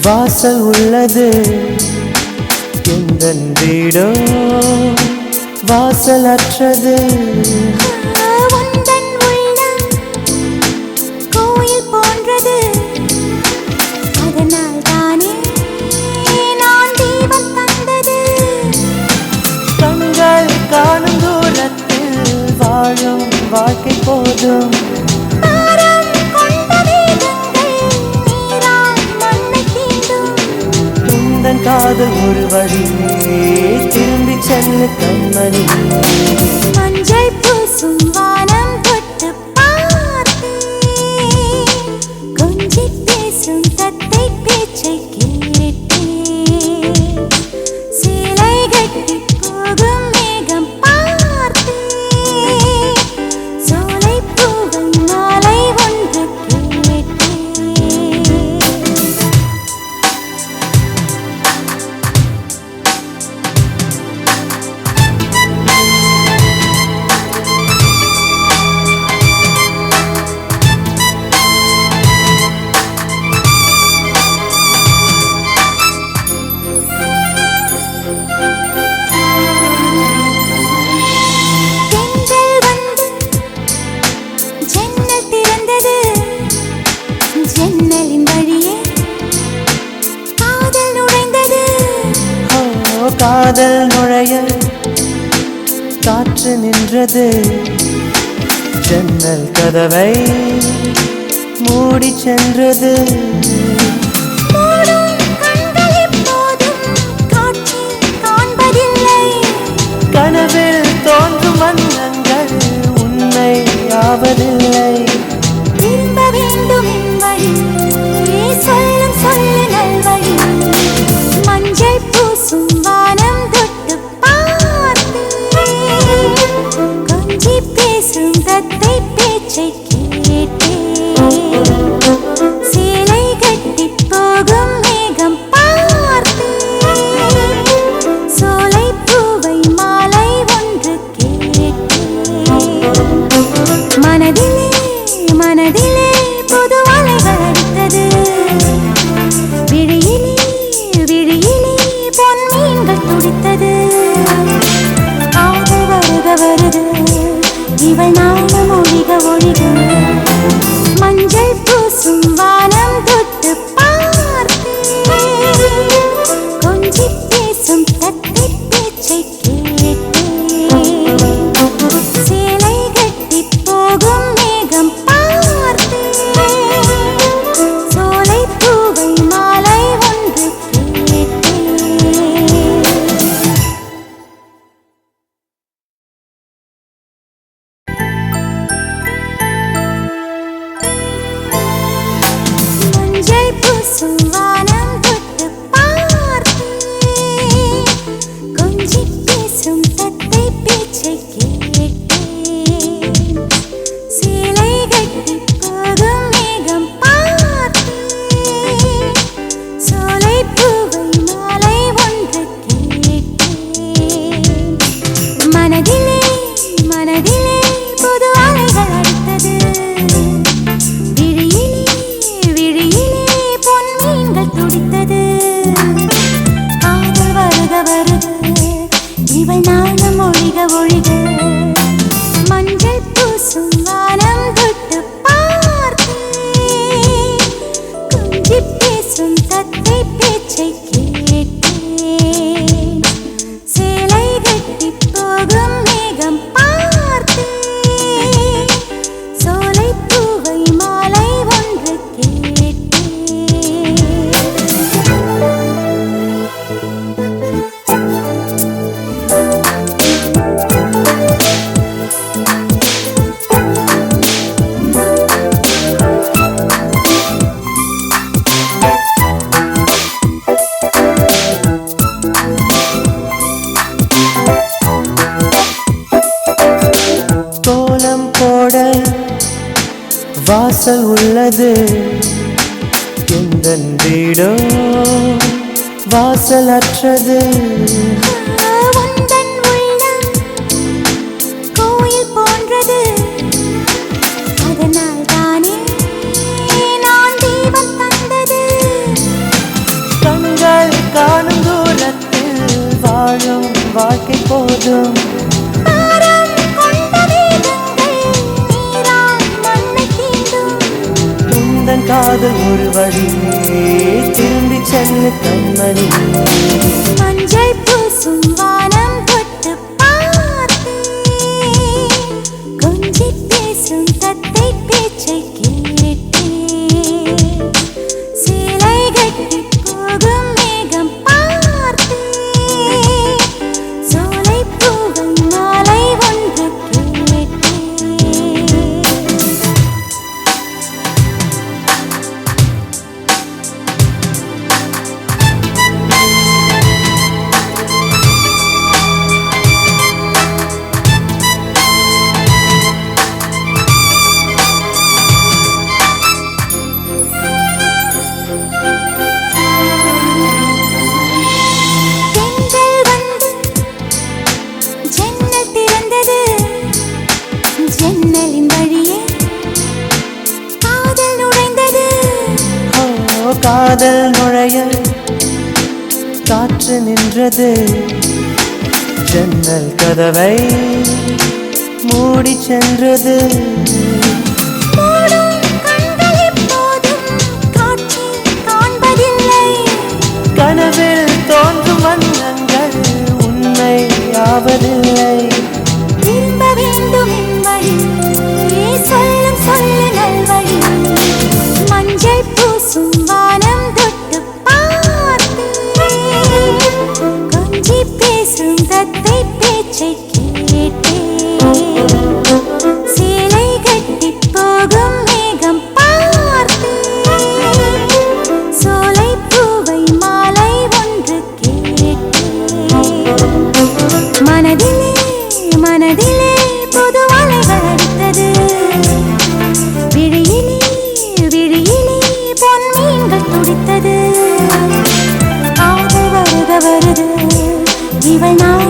வாசல் உள்ளது எந்தன் வீடோ வாசல் அற்றது. உந்தன் உள்ளம் கோயில் போன்றது, அதனால் தானே நான் தீபம் தந்தது. கண்கள் காணும் தூரத்தில் வாழும் வாழ்க்கை போதும். காதல் ஒரு வழியே திரும்பி செல்லு கண்மணி. மஞ்சள் பூசும் வானம் தொட்டு பார்த்தே, கொஞ்சி பேசும் தத்தை பேச்சை கேட்டே, சேலை கட்டி போகும் மேகம் பார்த்தே, சோலை பூவை மாலை ஒன்று கேட்டே. ஜன்னலின் வழியே காதல் நுழைந்தது. காதல் நுழைய காற்று நின்றது. ஜன்னல் கதவை மூடி சென்றது. கனவில் தோன்றும் வண்ணங்கள் உண்மை ஆவதில்லை. திரும்ப வேண்டும் என் வழி, சொல்லும் சொல்லு நல்வழி. மஞ்சள் பூசும் வானம் தொட்டு பார்த்தே, கொஞ்சி பேசும் தத்தை பேச்சை கேட்டே, சேலை கட்டி போகும் மேகம் பார்த்தே, சோலை பூவை மாலை ஒன்று கேட்டே. மனதிலே மனதிலே புது அலைகள் அடித்தது. விழியிலே விழியிலே பொன் மீன்கள் துடித்தது. காதல் வருக வருது, இவள் நாளும் ஒழிக ஒழிக. மஞ்சள் பூசும் வானம் தொட்டு பார்த்தே, கொஞ்சி பேசும் தத்தை பேச்சை கேட்டே, சேலை கட்டி போகும் மேகம் பார்த்தே, சோலை பூவை மாலை ஒன்று கேட்டே. மஞ்சள் பூசும் வானம் தொட்டு பார்த்தே, கொஞ்சி பேசும் தத்தை பேச்சை கேட்டே, சேலை கட்டி போகும் மேகம் பார்த்தே, சோலை பூவை மாலை ஒன்று கேட்டே. மனதிலே மனதிலே புது அலைகள் அடித்தது. விழியிலே விழியிலே பொன் மீன்கள் துடித்தது. காதல் வருக வருக, இவள் நாளும் ஒழிக ஒழிக. மஞ்சள் பூசும் வானம் தொட்டு பார்த்தே, கொஞ்சி பேசும் தத்தை பேச்சை கேட்டே, சேலை கட்டி போகும் மேகம் பார்த்தே, சோலை பூவை மாலை ஒன்று கேட்டே. கோலம் போட வாசல் உள்ளது எந்தன் வீடோ வாசல் அற்றது. உந்தன் உள்ளம் கோயில் போன்றது, அதனால் தானே நான் தீபம் தந்தது. வாழ்க்கை போதும். பாரம் கொண்ட வேதங்கள் நீரால் மண்ணை தீண்டும். உந்தன் காதல் ஒரு வழியே திரும்பி சென்று கண்மணி. மஞ்சள் பூசும் வானம் தொட்டு பார்த்தேன். கொஞ்சி பேசும் தத்தை பேச்சை கேட்டேன். சேலை கட்டி போகும் மேகம் பார்த்தேன். சோலை பூவை மாலை ஒன்று கேட்டேன். தென்றல் வந்து ஜன்னல் திறந்தது. ஜன்னலின் வழியே காதல் நுழைந்தது. ஓ, காதல் நுழைய காற்று நின்றது. ஜன்னல் கதவை மூடி சென்றது. மூடும் கண்கள் எப்போதும் காட்சி காண்பதில்லை. கனவில் தோன்றும் வண்ணங்கள் உண்மை ஆவதில்லை. திரும்ப வேண்டும் என் வழி, சொல்லும் சொல்லு நல்வழி. மஞ்சள் பூசும் வானம் தொட்டு பார்த்தேன். கொஞ்சி பேசும் தத்தை பேச்சை கேட்டேன். சேலை கட்டி போகும் மேகம் பார்த்தேன். சோலை பூவை மாலை ஒன்று கேட்டேன். மனதிலே மனதிலே புது அலைகள் அடித்தது. விழியிலே விழியிலே பொன் மீன்கள் துடித்தது. ஆக வருக வருது இவள் நாள்